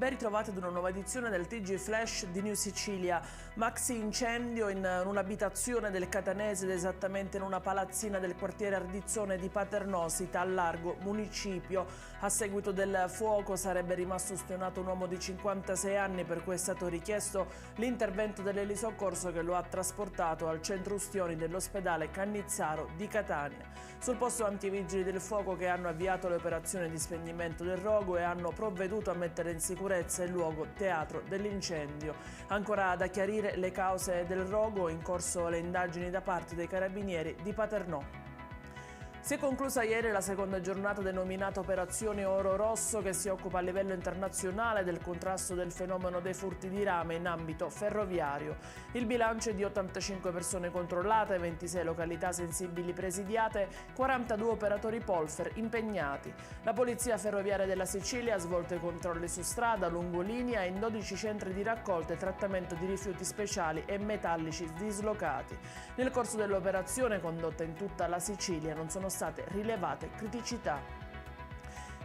Ben ritrovati ad una nuova edizione del TG Flash di New Sicilia. Maxi incendio in un'abitazione del Catanese ed esattamente in una palazzina del quartiere Ardizzone di Paternosita, al largo municipio. A seguito del fuoco sarebbe rimasto ustionato un uomo di 56 anni, per cui è stato richiesto l'intervento dell'elisoccorso che lo ha trasportato al centro ustioni dell'ospedale Cannizzaro di Catania. Sul posto anche i vigili del fuoco che hanno avviato le operazioni di spegnimento del rogo e hanno provveduto a mettere in sicurezza il luogo teatro dell'incendio. Ancora da chiarire le cause del rogo, in corso le indagini da parte dei carabinieri di Paternò. Si è conclusa ieri la seconda giornata denominata Operazione Oro Rosso, che si occupa a livello internazionale del contrasto del fenomeno dei furti di rame in ambito ferroviario. Il bilancio è di 85 persone controllate, 26 località sensibili presidiate, 42 operatori Polfer impegnati. La Polizia Ferroviaria della Sicilia ha svolto i controlli su strada, lungolinea e in 12 centri di raccolta e trattamento di rifiuti speciali e metallici dislocati. Nel corso dell'operazione, condotta in tutta la Sicilia, non sono state rilevate criticità.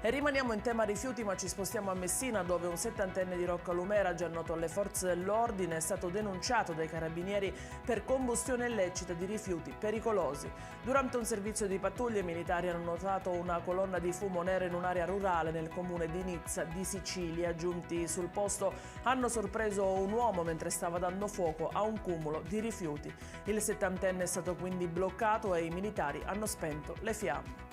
E rimaniamo in tema rifiuti, ma ci spostiamo a Messina, dove un 70enne di Roccalumera, già noto alle forze dell'ordine, è stato denunciato dai carabinieri per combustione illecita di rifiuti pericolosi. Durante un servizio di pattuglie, i militari hanno notato una colonna di fumo nero in un'area rurale nel comune di Nizza di Sicilia. Giunti sul posto hanno sorpreso un uomo mentre stava dando fuoco a un cumulo di rifiuti. Il 70enne è stato quindi bloccato e i militari hanno spento le fiamme.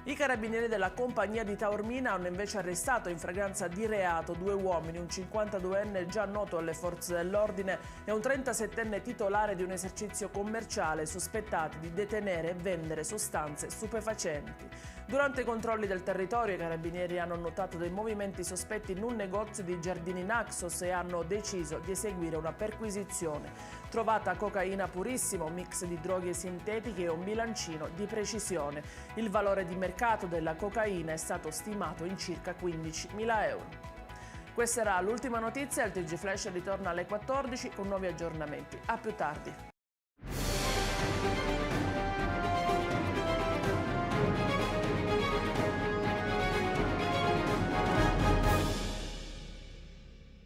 I carabinieri della compagnia di Taormina hanno invece arrestato in fragranza di reato 2 uomini, un 52enne già noto alle forze dell'ordine e un 37enne titolare di un esercizio commerciale, sospettati di detenere e vendere sostanze stupefacenti. Durante i controlli del territorio, i carabinieri hanno notato dei movimenti sospetti in un negozio di Giardini Naxos e hanno deciso di eseguire una perquisizione. Trovata cocaina purissima, un mix di droghe sintetiche e un bilancino di precisione. Il valore di mercato della cocaina è stato stimato in circa 15.000 euro. Questa era l'ultima notizia, il TG Flash ritorna alle 14 con nuovi aggiornamenti. A più tardi.